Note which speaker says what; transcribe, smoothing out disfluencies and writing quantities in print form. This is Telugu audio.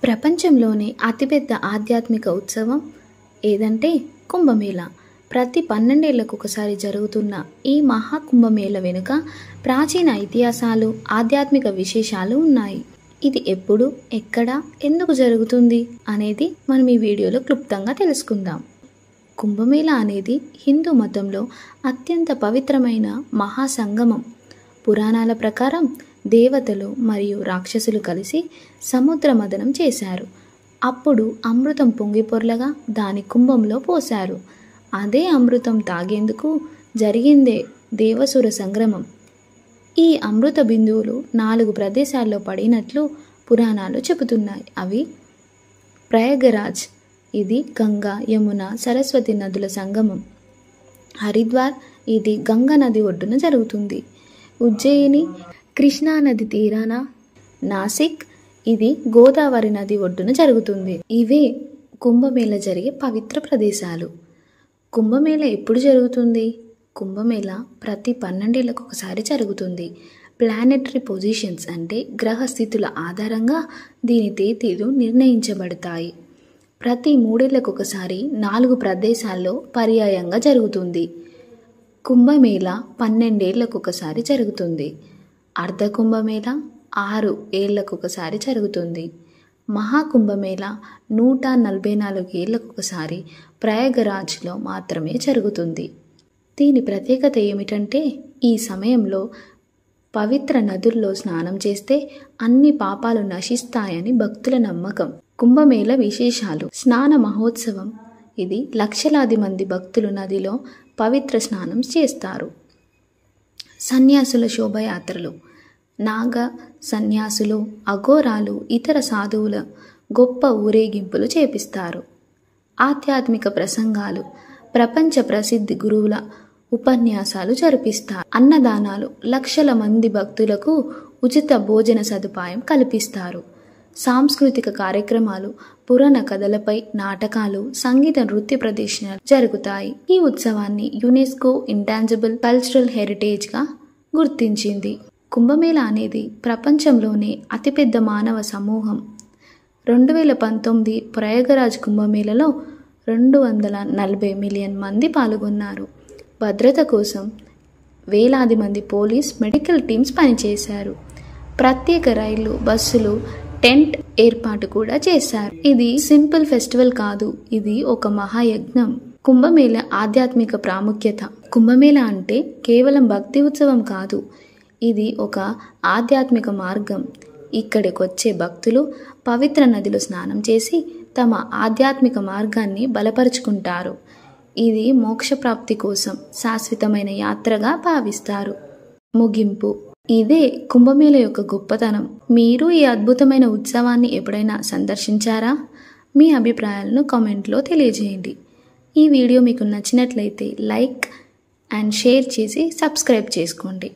Speaker 1: ప్రపంచంలోనే అతిపెద్ద ఆధ్యాత్మిక ఉత్సవం ఏదంటే కుంభమేళ. ప్రతి 12 ఏళ్లకు ఒకసారి జరుగుతున్న ఈ మహాకుంభమేళ వెనుక ప్రాచీన ఇతిహాసాలు, ఆధ్యాత్మిక విశేషాలు ఉన్నాయి. ఇది ఎప్పుడు, ఎక్కడ, ఎందుకు జరుగుతుంది అనేది మనం ఈ వీడియోలో క్లుప్తంగా తెలుసుకుందాం. కుంభమేళ అనేది హిందూ మతంలో అత్యంత పవిత్రమైన మహాసంగమం. పురాణాల ప్రకారం దేవతలు మరియు రాక్షసులు కలిసి సముద్ర మథనం చేశారు. అప్పుడు అమృతం పొంగిపొర్లగా దాని కుంభంలో పోశారు. అదే అమృతం తాగేందుకు జరిగిందే దేవసుర సంగ్రమం. ఈ అమృత బిందువులు 4 ప్రదేశాల్లో పడినట్లు పురాణాలు చెబుతున్నాయి. అవి ప్రయాగరాజ్, ఇది గంగా, యమున, సరస్వతి నదుల సంగమం. హరిద్వార్, ఇది గంగా నది ఒడ్డున జరుగుతుంది. ఉజ్జయిని, కృష్ణా నది తీరాన. నాసిక్, ఇది గోదావరి నది ఒడ్డున జరుగుతుంది. ఇవే కుంభమేళ జరిగే పవిత్ర ప్రదేశాలు. కుంభమేళ ఎప్పుడు జరుగుతుంది? కుంభమేళ ప్రతి 12 ఏళ్లకు ఒకసారి జరుగుతుంది. ప్లానెటరీ పొజిషన్స్ అంటే గ్రహ స్థితుల ఆధారంగా దీని తేదీలు నిర్ణయించబడతాయి. ప్రతి 3 ఏళ్లకు ఒకసారి 4 ప్రదేశాల్లో పర్యాయంగా జరుగుతుంది. కుంభమేళ 12 ఏళ్లకు ఒకసారి జరుగుతుంది. అర్ధ కుంభమేళ 6 ఏళ్లకు ఒకసారి జరుగుతుంది. మహాకుంభమేళ 144 ఏళ్లకు ఒకసారి ప్రయాగరాజ్లో మాత్రమే జరుగుతుంది. దీని ప్రత్యేకత ఏమిటంటే ఈ సమయంలో పవిత్ర నదుల్లో స్నానం చేస్తే అన్ని పాపాలు నశిస్తాయని భక్తుల నమ్మకం. కుంభమేళ విశేషాలు: స్నాన మహోత్సవం. ఇది లక్షలాది మంది భక్తులు నదిలో పవిత్ర స్నానం చేస్తారు. సన్యాసుల శోభయాత్రలు. నాగ సన్యాసులు, అఘోరాలు, ఇతర సాధువుల గొప్ప ఊరేగింపులు చేపిస్తారు. ఆధ్యాత్మిక ప్రసంగాలు. ప్రపంచ ప్రసిద్ధి గురువుల ఉపన్యాసాలు జరిపిస్తారు. అన్నదానాలు. లక్షల మంది భక్తులకు ఉచిత భోజన సదుపాయం కల్పిస్తారు. సాంస్కృతిక కార్యక్రమాలు. పురాణ కథలపై నాటకాలు, సంగీత, నృత్య ప్రదర్శనలు జరుగుతాయి. ఈ ఉత్సవాన్ని యునెస్కో ఇంటాంజిబుల్ కల్చరల్ హెరిటేజ్గా గుర్తించింది. కుంభమేళ అనేది ప్రపంచంలోనే అతిపెద్ద మానవ సమూహం. 2019 ప్రయాగరాజ్ కుంభమేళలో 240 మిలియన్ మంది పాల్గొన్నారు. భద్రత కోసం వేలాది మంది పోలీస్, మెడికల్ టీమ్స్ పనిచేశారు. ప్రత్యేక రైళ్లు, బస్సులు, టెంట్ ఏర్పాటు కూడా చేశారు. ఇది సింపుల్ ఫెస్టివల్ కాదు, ఇది ఒక మహాయజ్ఞం. కుంభమేళ ఆధ్యాత్మిక ప్రాముఖ్యత. కుంభమేళ అంటే కేవలం భక్తి ఉత్సవం కాదు, ఇది ఒక ఆధ్యాత్మిక మార్గం. ఇక్కడికొచ్చే భక్తులు పవిత్ర నదిలో స్నానం చేసి తమ ఆధ్యాత్మిక మార్గాన్ని బలపరుచుకుంటారు. ఇది మోక్షప్రాప్తి కోసం శాశ్వతమైన యాత్రగా భావిస్తారు. ముగింపు. ఇదే కుంభమేళ యొక్క గొప్పతనం. మీరు ఈ అద్భుతమైన ఉత్సవాన్ని ఎప్పుడైనా సందర్శించారా? మీ అభిప్రాయాలను కామెంట్లో తెలియజేయండి. ఈ వీడియో మీకు నచ్చినట్లయితే లైక్ అండ్ షేర్ చేసి సబ్స్క్రైబ్ చేసుకోండి.